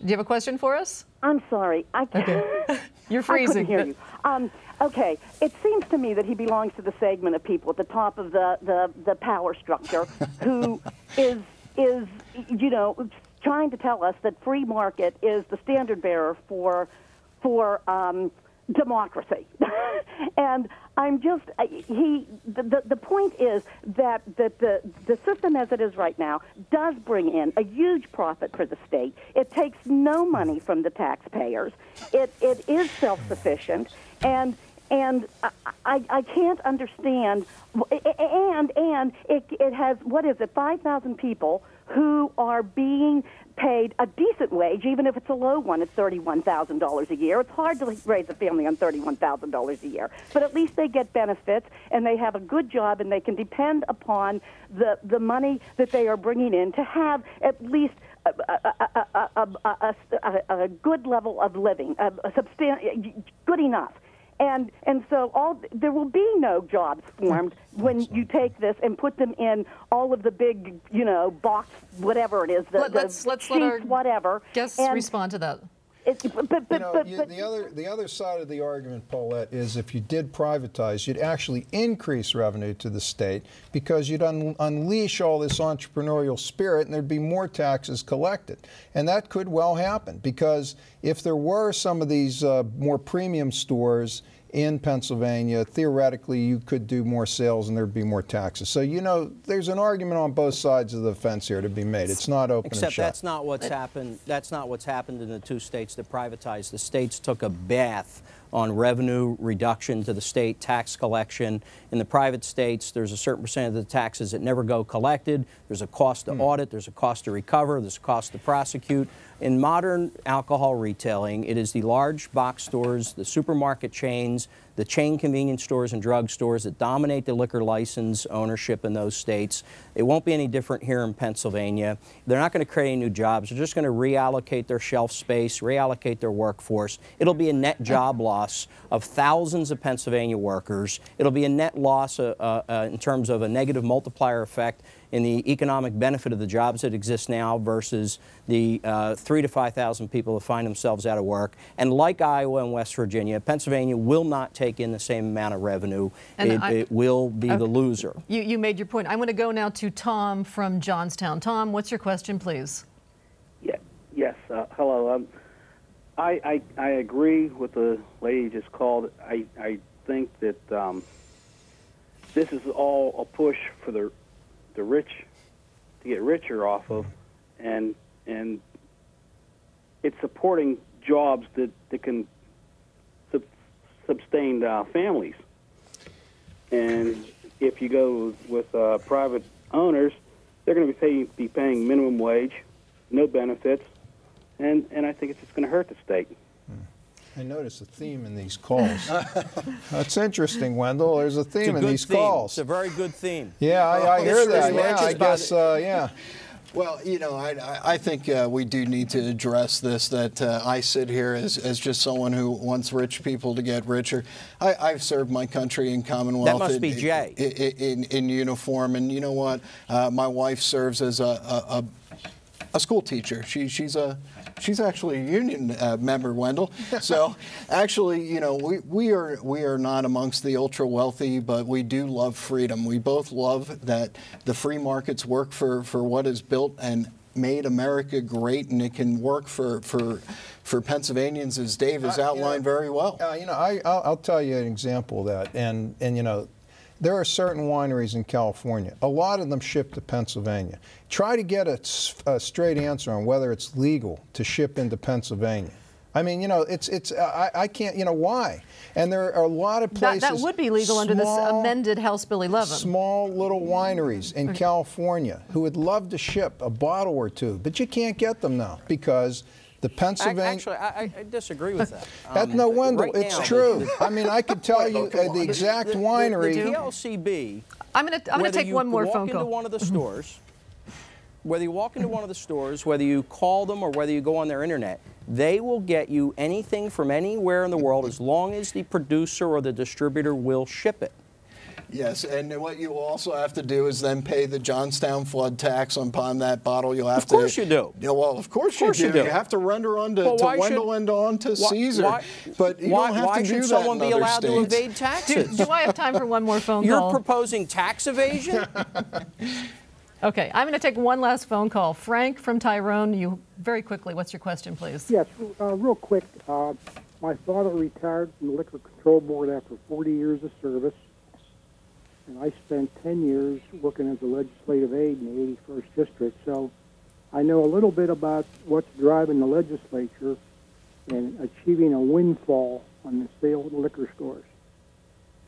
you have a question for us? I'm sorry. I can't. Okay. You're freezing. I couldn't hear you. Okay. It seems to me that he belongs to the segment of people at the top of the power structure who is you know, trying to tell us that free market is the standard bearer for democracy. And I'm just, the point is that the system as it is right now does bring in a huge profit for the state. It takes no money from the taxpayers. It is self-sufficient, and I can't understand, and it has, what is it, 5,000 people who are being paid a decent wage, even if it's a low one at $31,000 a year. It's hard to raise a family on $31,000 a year, but at least they get benefits and they have a good job and they can depend upon the money that they are bringing in to have at least a good level of living, good enough. And so there will be no jobs formed when you take this and put them in all of the big, you know, box, whatever it is, let's let our whatever. Guests respond to that. The other side of the argument, Paulette, is if you did privatize, you'd actually increase revenue to the state because you'd unleash all this entrepreneurial spirit and there'd be more taxes collected. And that could well happen because if there were some of these more premium stores in Pennsylvania, theoretically you could do more sales and there'd be more taxes. So, you know, there's an argument on both sides of the fence here to be made. It's not open and shut. Except that's not what's happened. That's not what's happened in the two states that privatized. The states took a bath on revenue reduction to the state tax collection. In the private states, there's a certain percent of the taxes that never go collected. There's a cost to audit, there's a cost to recover, there's a cost to prosecute. In modern alcohol retailing, it is the large box stores, the supermarket chains, the chain convenience stores and drug stores that dominate the liquor license ownership in those states. It won't be any different here in Pennsylvania. They're not going to create any new jobs. They're just going to reallocate their shelf space, reallocate their workforce. It'll be a net job loss of thousands of Pennsylvania workers. It'll be a net loss in terms of a negative multiplier effect in the economic benefit of the jobs that exist now versus the 3,000 to 5,000 people that find themselves out of work. And like Iowa and West Virginia, Pennsylvania will not take in the same amount of revenue. It will be the loser. You made your point. I'm going to go now to Tom from Johnstown. Tom, what's your question, please? Yes. Hello. I agree with the lady you just called. I think that this is all a push for the rich to get richer off of, and it's supporting jobs that can sustain families. And if you go with private owners, they're going to be paying minimum wage, no benefits, and I think it's just going to hurt the state. I notice a theme in these calls. That's interesting, Wendell. There's a theme in these calls. It's a very good theme. Yeah, I hear that. Yeah, I guess, yeah. Well, you know, I think we do need to address this, that I sit here as just someone who wants rich people to get richer. I've served my country in Commonwealth. That must be Jay. In uniform. And you know what? My wife serves as a school teacher. She's actually a union member, Wendell. So actually, you know, we are not amongst the ultra wealthy, but we do love freedom. We both love that the free markets work for what is built and made America great, and it can work for Pennsylvanians, as Dave has outlined very well. I'll tell you an example of that, and there are certain wineries in California. A lot of them ship to Pennsylvania. Try to get a straight answer on whether it's legal to ship into Pennsylvania. I mean, I can't, why? And there are a lot of places. That would be legal under this amended House Bill 11. Small little wineries in California who would love to ship a bottle or two, but you can't get them now because the Pennsylvania. Actually, I disagree with that. No, Wendell, right it's now, true. I mean, I could tell you the exact winery. The PLCB. I'm going to take one more phone call. Whether you walk into one of the stores, whether you walk into one of the stores, whether you call them or whether you go on their internet, they will get you anything from anywhere in the world as long as the producer or the distributor will ship it. Yes, and what you also have to do is then pay the Johnstown flood tax upon that bottle. You'll have to. Of course you do. Yeah, well, of course you do. You have to render on to Wendell and on to Caesar. But you don't have to do that in other states. Why should someone be allowed to evade taxes? Do I have time for one more phone call? You're proposing tax evasion? Okay, I'm going to take one last phone call. Frank from Tyrone, you very quickly. What's your question, please? Yes, real quick. My father retired from the Liquor Control Board after 40 years of service, and I spent 10 years working as a legislative aide in the 81st District, so I know a little bit about what's driving the legislature and achieving a windfall on the sale of the liquor stores.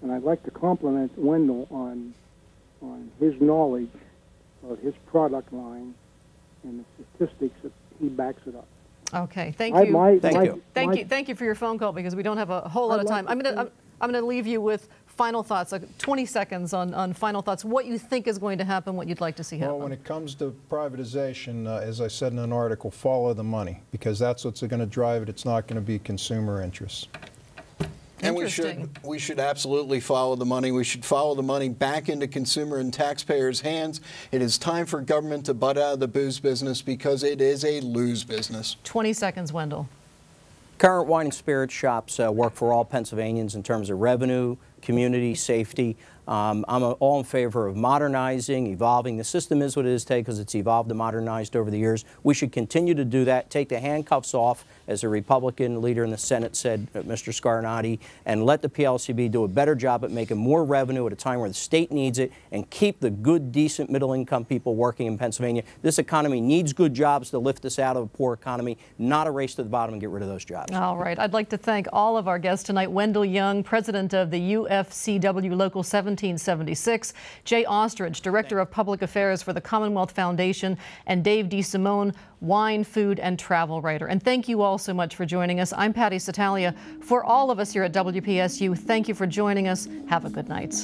And I'd like to compliment Wendell on his knowledge of his product line and the statistics that he backs it up. Okay, thank you. Thank you for your phone call because we don't have a whole lot of time. I'm going to leave you with final thoughts, 20 seconds on final thoughts, what you think is going to happen, what you'd like to see happen. Well, when it comes to privatization, as I said in an article, follow the money because that's what's going to drive it. It's not going to be consumer interests. And we should absolutely follow the money. We should follow the money back into consumer and taxpayers' hands. It is time for government to butt out of the booze business because it is a lose business. 20 seconds, Wendell. Current wine and spirit shops work for all Pennsylvanians in terms of revenue, community, safety. I'm all in favor of modernizing, evolving. The system is what it is today because it's evolved and modernized over the years. We should continue to do that, take the handcuffs off, as a Republican leader in the Senate said, Mr. Scarnati, and let the PLCB do a better job at making more revenue at a time where the state needs it and keep the good, decent, middle-income people working in Pennsylvania. This economy needs good jobs to lift us out of a poor economy, not a race to the bottom and get rid of those jobs. All right. I'd like to thank all of our guests tonight. Wendell Young, president of the UFCW Local 1776, Jay Ostrich, director of public affairs for the Commonwealth Foundation, and Dave DeSimone, wine, food, and travel writer. And thank you all so much for joining us. I'm Patty Satalia. For all of us here at WPSU, thank you for joining us. Have a good night.